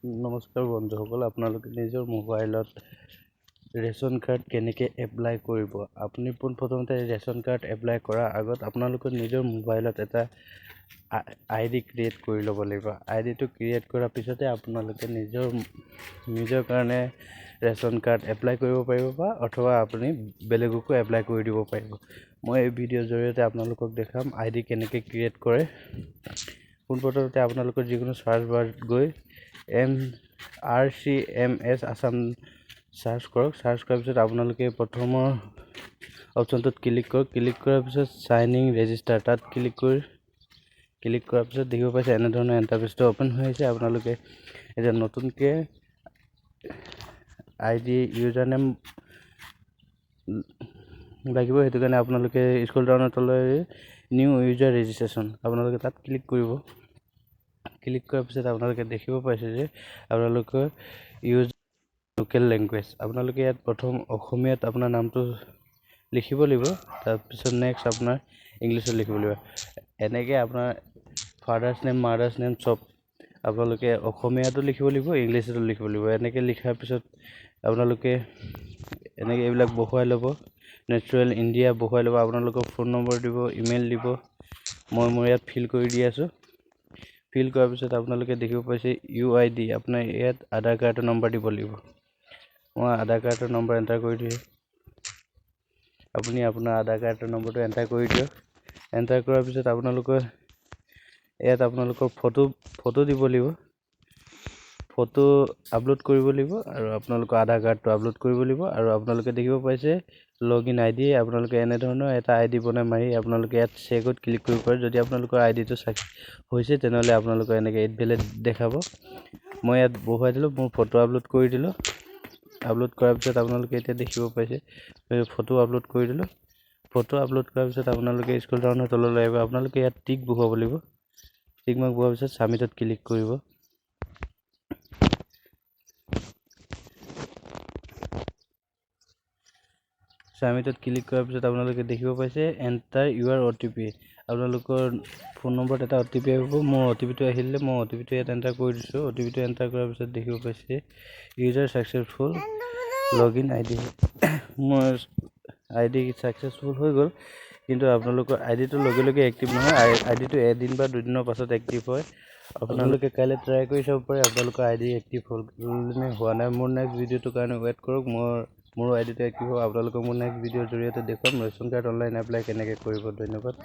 নমস্কাৰ বন্ধুসকল, আপোনালোকে নিজৰ মোবাইলত ৰেচন কাৰ্ড কেনেকৈ এপ্লাই কৰিব। আপুনি পোনপ্ৰথমতে ৰেচন কাৰ্ড এপ্লাই কৰাৰ আগত আপোনালোকে নিজৰ মোবাইলত এটা ID ক্ৰিয়েট কৰি ল'ব লাগিব। IDটো ক্ৰিয়েট কৰাৰ পিছতে আপোনালোকে নিজৰ কাৰণে ৰেচন কাৰ্ড এপ্লাই কৰিব পাৰিব বা অথবা আপুনি বেলেগকো এপ্লাই কৰি দিব পাৰিব। মই এই ভিডিঅ'ৰ জৰিয়তে আপোনালোকক দেখাম ID কেনেকৈ ক্ৰিয়েট কৰে। পোনপ্ৰথমতে আপোনালোকৰ যিকোনো চাৰ্চ বাৰত গৈ RCMS আসাম চাৰ্চ কৰক। চাৰ্চ কৰাৰ পিছত আপোনালোকে প্ৰথমৰ অপশ্যনটোত ক্লিক কৰক। ক্লিক কৰাৰ পিছত চাইন ইন ৰেজিষ্টাৰ তাত ক্লিক কৰাৰ পিছত দেখিব পাইছে এনেধৰণৰ ইণ্টাৰফেচটো অ'পেন হৈ আছে। আপোনালোকে এতিয়া নতুনকৈ ID ইউজাৰ নেম লাগিব, সেইটো কাৰণে আপোনালোকে স্ক্ৰল ডাউনৰ তললৈ নিউ ইউজাৰ ৰেজিষ্ট্ৰেশ্যন আপোনালোকে তাত ক্লিক কৰিব। ক্লিক কৰাৰ পিছত আপোনালোকে দেখিব পাইছে যে আপোনালোকৰ ইউজ লোকেল লেংগুৱেজ। আপোনালোকে ইয়াত প্ৰথম অসমীয়াত আপোনাৰ নামটো লিখিব লাগিব, তাৰপিছত নেক্সট আপোনাৰ ইংলিছত লিখিব লাগিব। এনেকৈ আপোনাৰ ফাদাৰ্ছ নেম মাদাৰ্ছ নেম চব আপোনালোকে অসমীয়াতো লিখিব লাগিব, ইংলিছতো লিখিব লাগিব। এনেকৈ লিখাৰ পিছত আপোনালোকে এনেকৈ এইবিলাক বহুৱাই ল'ব। নেচাৰেল ইণ্ডিয়া বহুৱাই ল'ব। আপোনালোকৰ ফোন নম্বৰ দিব, ইমেইল দিব। মই ইয়াত ফিল কৰি দি আছোঁ। ফিল কৰাৰ পিছত আপোনালোকে দেখিব পাইছে UID আপোনাৰ ইয়াত আধাৰ কাৰ্ডৰ নম্বৰ দিব লাগিব। মই আধাৰ কাৰ্ডৰ নম্বৰ এণ্টাৰ কৰি দিওঁ। আপুনি আপোনাৰ আধাৰ কাৰ্ডৰ নম্বৰটো এণ্টাৰ কৰি দিয়ক। এণ্টাৰ কৰাৰ পিছত আপোনালোকৰ ইয়াত আপোনালোকৰ ফটো দিব লাগিব, ফটো আপলোড কৰিব লাগিব আৰু আপোনালোকৰ আধাৰ কাৰ্ডটো আপলোড কৰিব লাগিব। আৰু আপোনালোকে দেখিব পাইছে লগইন ID আপোনালোকে এনেধৰণৰ এটা ID বনাই মাৰি আপোনালোকে ইয়াত চেকত ক্লিক কৰিব পাৰে। যদি আপোনালোকৰ IDটো হৈছে তেনেহ'লে আপোনালোকৰ এনেকৈ এইট ভেলিড দেখাব। মই ইয়াত বহুৱাই দিলোঁ, মোৰ ফটো আপলোড কৰি দিলোঁ। আপলোড কৰাৰ পিছত আপোনালোকে এতিয়া দেখিব পাইছে ফটো আপলোড কৰি দিলোঁ। ফটো আপলোড কৰাৰ পিছত আপোনালোকে স্ক্ৰল ডাউনৰ তললৈ আহিব। আপোনালোকে ইয়াত টিক বহুৱাব লাগিব। টিক মাৰ্ক বহুৱাৰ পিছত ছাবমিটত ক্লিক কৰিব। ছাবমিটত ক্লিক কৰাৰ পিছত আপোনালোকে দেখিব পাইছে এণ্টাৰ ইউৰ OTP। আপোনালোকৰ ফোন নম্বৰত এটা OTP আহিব। মোৰ OTPটো আহিলে মই OTPটো ইয়াত এণ্টাৰ কৰি দিছোঁ। OTPটো এণ্টাৰ কৰাৰ পিছত দেখিব পাইছে ইউজাৰ ছাকচেছফুল লগইন ID। মোৰ ID ছাকচেছফুল হৈ গ'ল, কিন্তু আপোনালোকৰ IDটো লগে লগে এক্টিভ নহয়। IDটো এদিন বা দুদিনৰ পাছত এক্টিভ হয়। আপোনালোকে কাইলৈ ট্ৰাই কৰি চাব পাৰে আপোনালোকৰ ID এক্টিভ হ'ল নে হোৱা নাই। মোৰ নেক্সট ভিডিঅ'টোৰ কাৰণে ৱেইট কৰক। মোৰো IDটো এক্টিভ হ'ব। আপোনালোকক মোৰ নেক্সট ভিডিঅ'ৰ জৰিয়তে দেখুৱাম ৰেচন কাৰ্ড অনলাইন এপ্লাই কেনেকৈ কৰিব। ধন্যবাদ।